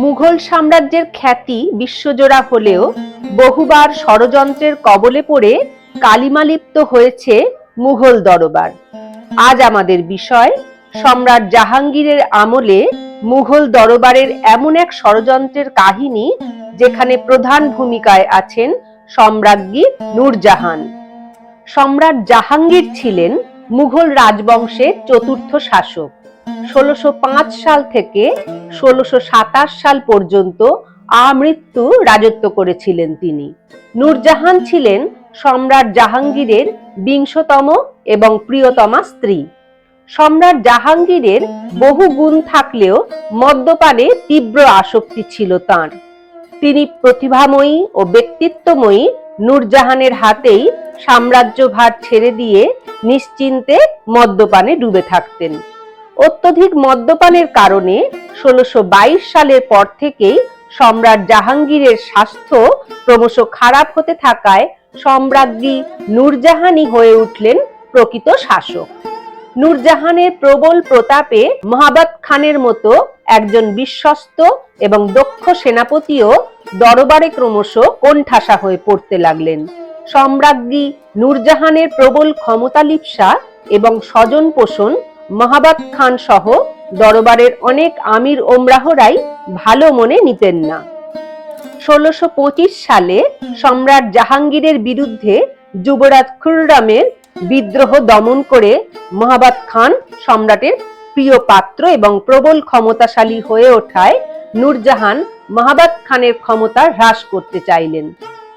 মুঘল সাম্রাজ্যের খ্যাতি বিশ্বজোড়া হলেও বহুবার ষড়যন্ত্রের কবলে পড়ে কালিমালিপ্ত হয়েছে মুঘল দরবার। আজ আমাদের বিষয় সম্রাট জাহাঙ্গীরের আমলে মুঘল দরবারের এমন এক ষড়যন্ত্রের কাহিনী যেখানে প্রধান ভূমিকায় আছেন সম্রাজ্ঞী নূরজাহান। সম্রাট জাহাঙ্গীর ছিলেন মুঘল রাজবংশের চতুর্থ শাসক। ১৬০৫ সাল থেকে ১৬২৭ সাল পর্যন্ত আমৃত্যু রাজত্ব করেছিলেন তিনি। নূরজাহান ছিলেন সম্রাট জাহাঙ্গীরের বিংশতম এবং প্রিয়তমা স্ত্রী। সম্রাট জাহাঙ্গীরের বহু গুণ থাকলেও মদ্যপানে তীব্র আসক্তি ছিল তাঁর। তিনি প্রতিভাময়ী ও ব্যক্তিত্বময়ী নূরজাহানের হাতেই সাম্রাজ্যভার ছেড়ে দিয়ে নিশ্চিন্তে মদ্যপানে ডুবে থাকতেন। অত্যধিক মদ্যপানের কারণে ১৬২২ সালের পর থেকেই সম্রাট জাহাঙ্গীরের স্বাস্থ্য ক্রমশ খারাপ হতে থাকায় সম্রাজ্ঞী নূরজাহানই হয়ে উঠলেন প্রকৃত শাসক। নূরজাহানের প্রবল প্রতাপে মহাবত খানের মতো একজন বিশ্বস্ত এবং দক্ষ সেনাপতিও দরবারে ক্রমশ কোণঠাসা হয়ে পড়তে লাগলেন। সম্রাজ্ঞী নূরজাহানের প্রবল ক্ষমতালিপ্সা এবং স্বজন পোষণ মহাবত খান সহ দরবারের অনেক আমির ওমরাহরাই ভালো মনে নিতেন না। ১৬২৫ সালে সম্রাট জাহাঙ্গীরের বিরুদ্ধে যুবরাজ খুররমের বিদ্রোহ দমন করে মহাবত খান সম্রাটের প্রিয় পাত্র এবং প্রবল ক্ষমতাশালী হয়ে ওঠায় নূরজাহান মহাবত খানের ক্ষমতা হ্রাস করতে চাইলেন।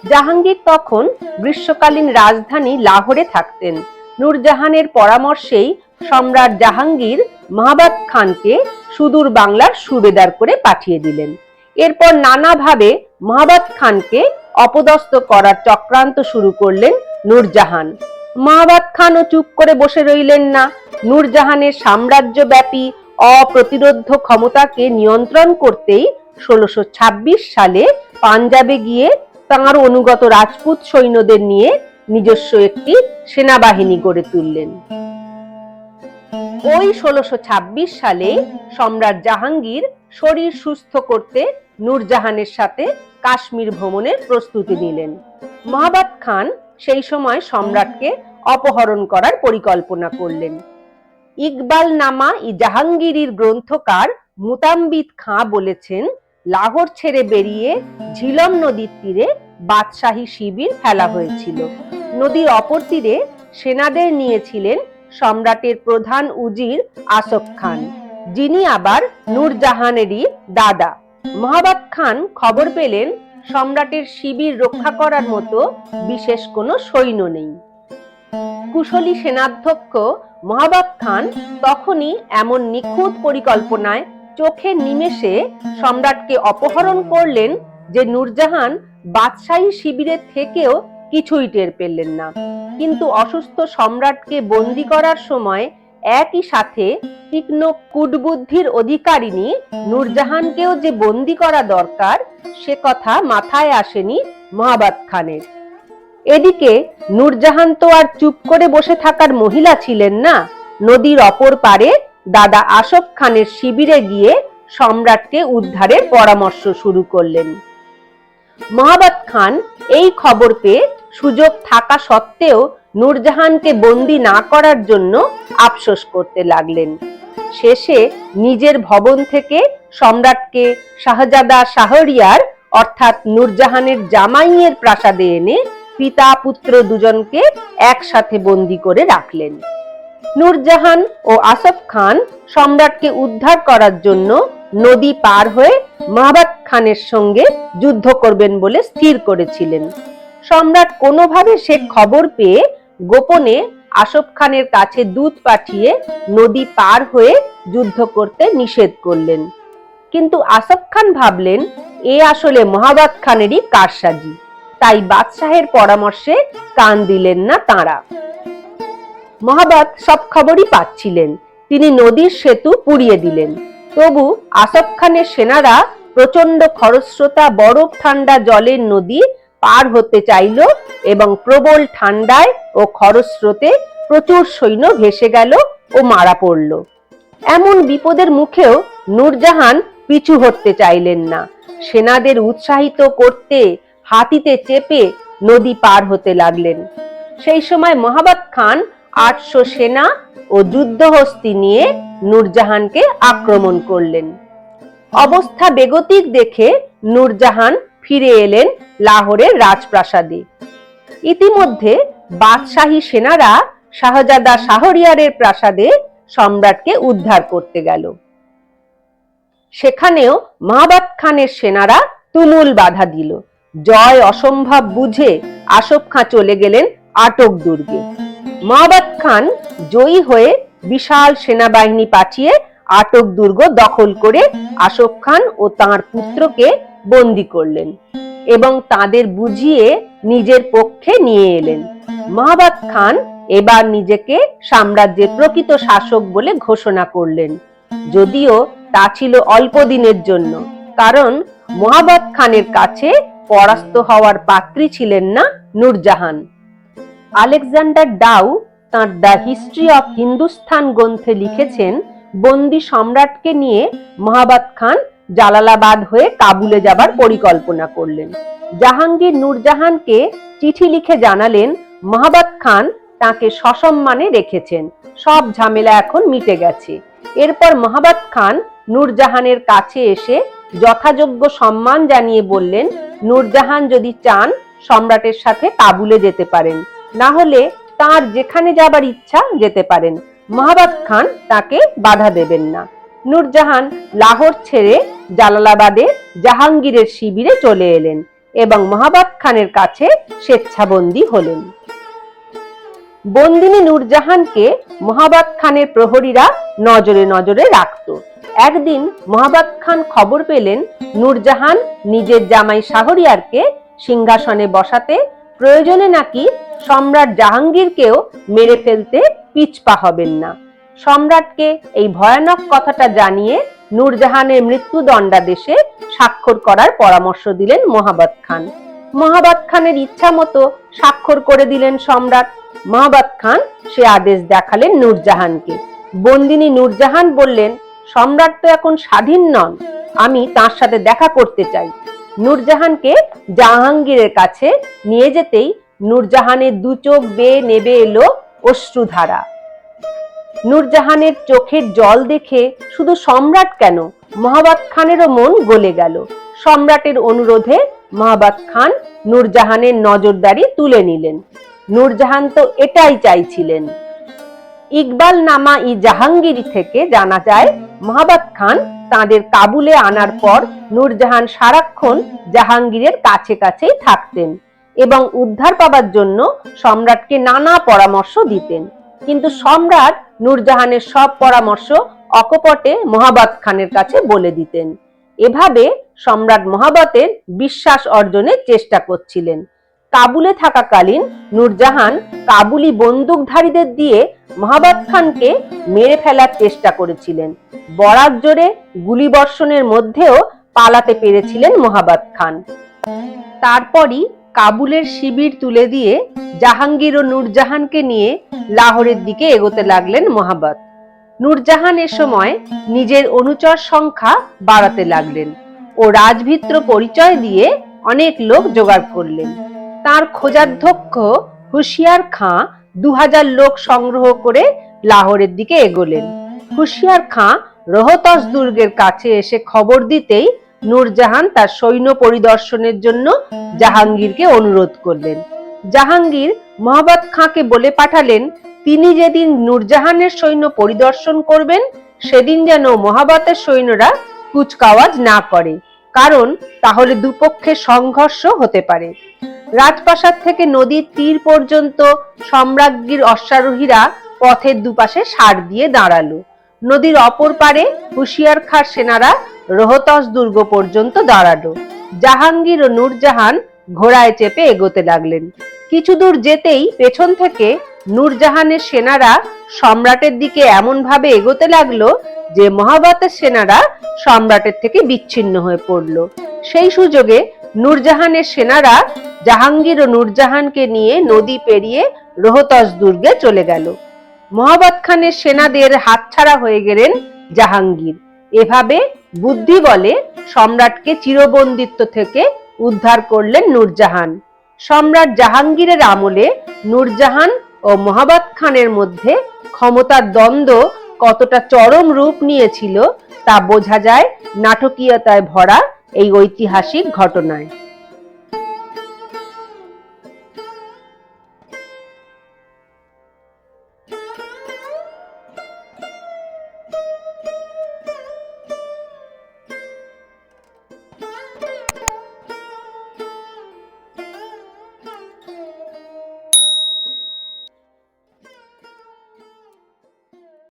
জাহাঙ্গীর তখন গ্রীষ্মকালীন রাজধানী লাহোরে থাকতেন। নূরজাহানের পরামর্শেই সম্রাট জাহাঙ্গীর মহাবত খানকে সুদূর বাংলার সুবেদার করে পাঠিয়ে দিলেন। এরপর নানাভাবে মহাবত খানকে অপদস্থ করার চক্রান্ত শুরু করলেন নূরজাহান। মহাবত খানও চুপ করে বসে রইলেন না। নূরজাহানের সাম্রাজ্যব্যাপী অপ্রতিরোধ্য ক্ষমতাকে নিয়ন্ত্রণ করতেই ১৬২৬ সালে পাঞ্জাবে গিয়ে তাঁর অনুগত রাজপুত সৈন্যদের নিয়ে নিজস্ব একটি সেনাবাহিনী গড়ে তুললেন। ওই ১৬২৬ সালে সম্রাট জাহাঙ্গীর শরীর সুস্থ করতে নূরজাহানের সাথে কাশ্মীর ভ্রমণের প্রস্তুতি নিলেন। মহাবত খান সেই সময় সম্রাটকে অপহরণ করার পরিকল্পনা করলেন। ইকবাল নামা জাহাঙ্গীরের গ্রন্থকার মুতাম্বিদ খাঁ বলেছেন, লাহোর ছেড়ে বেরিয়ে ঝিলম নদীর তীরে বাদশাহী শিবির ফেলা হয়েছিল। নদীর অপর তীরে সেনাদের নিয়েছিলেন সম্রাটের প্রধান উজির আসফ খান, যিনি আবার নূরজাহানেরই দাদা। মহাবত খান খবর পেলেন সম্রাটের শিবির রক্ষা করার মতো বিশেষ কোনো সৈন্য নেই। কুশলী সেনাধ্যক্ষ মহাবত খান তখনই এমন নিখুঁত পরিকল্পনায় চোখের নিমেষে সম্রাটকে অপহরণ করলেন যে নূরজাহান বাদশাহী শিবিরের থেকেও কিছুই টের পেলেন না। কিন্তু অসুস্থ সম্রাটকে বন্দী করার সময় একই সাথে তীক্ষ্ণ কূটবুদ্ধির অধিকারিণী নূরজাহানকেও যে বন্দী করা দরকার সে কথা মাথায় আসেনি মহাবত খানের। এদিকে নূরজাহান তো আর চুপ করে বসে থাকার মহিলা ছিলেন না। নদীর অপর পারে দাদা আসফ খানের শিবিরে গিয়ে সম্রাটকে উদ্ধারের পরামর্শ শুরু করলেন। মহাবত খান এই খবর পেয়ে সুযোগ থাকা সত্ত্বেও নূরজাহানকে বন্দী না করার জন্য আফসোস করতে লাগলেন। শেষে নিজের ভবন থেকে সম্রাটকে শাহজাদা শাহরিয়ার অর্থাৎ নূরজাহানের জামাইয়ের প্রাসাদে এনে পিতা পুত্র দুজনকে একসাথে বন্দী করে রাখলেন। নূরজাহান ও আসফ খান সম্রাটকে উদ্ধার করার জন্য নদী পার হয়ে মহাবত খানের সঙ্গে যুদ্ধ করবেন বলে স্থির করেছিলেন। সম্রাট কোনোভাবে সে খবর পেয়ে গোপনে আসফ খানের কাছে দূত পাঠিয়ে নদী পার হয়ে যুদ্ধ করতে নিষেধ করলেন। কিন্তু আসফ খান ভাবলেন এ আসলে মহাবত খানেরই কারসাজি, তাই বাদশাহের পরামর্শে কান দিলেন না তাঁরা। মহাবত সব খবরই পাচ্ছিলেন। তিনি নদীর সেতু পুড়িয়ে দিলেন। তবু আসফ খানের সেনারা প্রচন্ড খরস্রোতা বরফ ঠান্ডা জলের নদী পার হতে চাইল এবং প্রবল ঠান্ডায় ও খরস্রোতে প্রচুর সৈন্য ভেসে গেল ও মারা পড়ল। এমন বিপদের মুখেও নূরজাহান পিছু হটতে চাইলেন না। সেনাদের উৎসাহিত করতে হাতিতে চেপে নদী পার হতে লাগলেন। সেই সময় মহাবত খান 800 সেনা ও যুদ্ধহস্তি নিয়ে নূরজাহানকে আক্রমণ করলেন। অবস্থা বেগতিক দেখে নূরজাহান ফিরে এলেন লাহোরের রাজপ্রাসাদে। ইতিমধ্যে বাদশাহী সেনারা শাহজাদা শাহরিয়ারের প্রাসাদে সম্রাটকে উদ্ধার করতে গেল। সেখানেও মহাবত খানের সেনারা তুমুল বাধা দিল। জয় অসম্ভব বুঝে আসফ খাঁ চলে গেলেন আটক দুর্গে। মহাবত খান জয়ী হয়ে বিশাল সেনাবাহিনী পাঠিয়ে আটক দুর্গ দখল করে আসফ খান ও তাঁর পুত্রকে বন্দী করলেন এবং তাদের বুঝিয়ে নিজের পক্ষে নিয়ে এলেন। মহাবত খান এবার নিজেকে সাম্রাজ্যের প্রকৃত শাসক বলে ঘোষণা করলেন, যদিও তা ছিল অল্প দিনের জন্য, কারণ মহাবত খানের কাছে পরাস্ত হওয়ার পাত্রী ছিলেন না নূরজাহান। আলেকজান্ডার ডাউ তাঁর দ্য হিস্ট্রি অফ হিন্দুস্তান গ্রন্থে লিখেছেন, বন্দী সম্রাটকে নিয়ে মহাবত খান জালালাবাদ হয়ে কাবুলে যাবার পরিকল্পনা করলেন। জাহাঙ্গীর নূরজাহানকে চিঠি লিখে জানালেন মহাবত খান তাকে সসম্মানে রেখেছেন, সব ঝামেলা এখন মিটে গেছে। এরপর মহাবত খান নূরজাহানের কাছে এসে যথাযোগ্য সম্মান জানিয়ে বললেন, নূরজাহান যদি চান সম্রাটের সাথে কাবুলে যেতে পারেন, না হলে তার যেখানে যাবার ইচ্ছা যেতে পারেন। মহাবত খান তাকে বাধা দেবেন না। নূরজাহান লাহোর ছেড়ে জালালাবাদে জাহাঙ্গীরের শিবিরে চলে এলেন এবং মহাবত খানের কাছে স্বেচ্ছাবন্দী হলেন। বন্দিনী নূরজাহানকে মহাবত খানের প্রহরীরা নজরে নজরে রাখত। একদিন মহাবত খান খবর পেলেন নূরজাহান নিজের জামাই শাহরিয়ারকে সিংহাসনে বসাতে প্রয়োজনে নাকি সম্রাট জাহাঙ্গীরকেও মেরে ফেলতে পিছপা হবেন না। সম্রাটকে এই ভয়ানক কথাটা জানিয়ে নূরজাহানের মৃত্যুদণ্ডাদেশে স্বাক্ষর করার পরামর্শ দিলেন মহাবত খান। মহাবত খানের ইচ্ছা মতো স্বাক্ষর করে দিলেন সম্রাট। মহাবত খান সে আদেশ দেখালেন নূরজাহানকে। বন্দিনী নূরজাহান বললেন, সম্রাট তো এখন স্বাধীন নন, আমি তার সাথে দেখা করতে চাই। নূরজাহানকে জাহাঙ্গীরের কাছে নিয়ে যেতেই নূরজাহানের দু চোখ বেয়ে নেবে এলো অশ্রুধারা। নূরজাহানের চোখের জল দেখে শুধু সম্রাট কেন, মহাবত খানেরও মন গলে গেল। সম্রাটের অনুরোধে মহাবত খান নূরজাহানের নজরদারি তুলে নিলেন। নূরজাহান তো এটাই চাইছিলেন। ইকবাল নামা ই জাহাঙ্গীর থেকে জানা যায়, মহাবত খান তাদের কাবুলে আনার পর নূরজাহান সারাক্ষণ জাহাঙ্গীরের কাছে কাছেই থাকতেন এবং উদ্ধার পাবার জন্য সম্রাটকে নানা পরামর্শ দিতেন। কিন্তু সম্রাট নূরজাহানের সব পরামর্শ অকপটে মহাবত খানের কাছে বলে দিতেন। এভাবে সম্রাট মহাবতের বিশ্বাস অর্জনের চেষ্টা করছিলেন। কাবুলে থাকাকালীন নূরজাহান কাবুলি বন্দুকধারীদের দিয়ে মহাবত খানকে মেরে ফেলার চেষ্টা করেছিলেন। বরাত জোরে গুলিবর্ষণের মধ্যেও পালাতে পেরেছিলেন মহাবত খান। তারপরই কাবুলের শিবির তুলে দিয়ে জাহাঙ্গীর ও নূরজাহানকে নিয়ে লাহোরের দিকে এগোতে লাগলেন মহাবত। নূরজাহান এ সময় নিজের অনুচর সংখ্যা বাড়াতে লাগলেন ও রাজভিত্র পরিচয় দিয়ে অনেক লোক জোগাড় করলেন। তার খোঁজাধ্যক্ষ হুশিয়ার খাঁ 2000 লোক সংগ্রহ করে লাহোরের দিকে এগোলেন। হুশিয়ার খাঁ রোহতস দুর্গের কাছে এসে খবর দিতেই নূরজাহান তার সৈন্য পরিদর্শনের জন্য জাহাঙ্গীরকে অনুরোধ করলেন। জাহাঙ্গীর মহাবত খাঁকে বলে পাঠালেন, তিনি যেদিন নূরজাহানের সৈন্য পরিদর্শন করবেন সেদিন যেন মহাবতের সৈন্যরা কুচকাওয়াজ না করে, কারণ তাহলে দুপক্ষের সংঘর্ষ হতে পারে। রাজপ্রাসাদ থেকে নদীর তীর পর্যন্ত সম্রাজ্ঞীর অশ্বারোহীরা পথের দুপাশে সার দিয়ে দাঁড়ালো। নদীর অপর পারে হুশিয়ার খাঁর সেনারা রোহতস দুর্গ পর্যন্ত দাঁড়ালো। জাহাঙ্গীর ও নূরজাহান ঘোড়ায় চেপে এগোতে লাগলেন। কিছু দূর যেতেই পেছন থেকে নূরজাহানের সেনারা সম্রাটের দিকে এমন ভাবে এগোতে লাগলো যে মহাবতের সেনারা সম্রাটের থেকে বিচ্ছিন্ন হয়ে পড়ল। সেই সুযোগে নূরজাহানের সেনারা জাহাঙ্গীর ও নূরজাহানকে নিয়ে নদী পেরিয়ে রোহতস দুর্গে চলে গেল। মহাবত খানের সেনাদের হাতছাড়া হয়ে গেলেন জাহাঙ্গীর। এভাবে বুদ্ধি বলে সম্রাটকে চিরবন্দিত্ব থেকে উদ্ধার করলেন নূরজাহান। সম্রাট জাহাঙ্গীরের আমলে নূরজাহান ও মহাবত খানের মধ্যে ক্ষমতার দ্বন্দ্ব কতটা চরম রূপ নিয়েছিল তা বোঝা যায় নাটকীয়তায় ভরা এই ঐতিহাসিক ঘটনায়।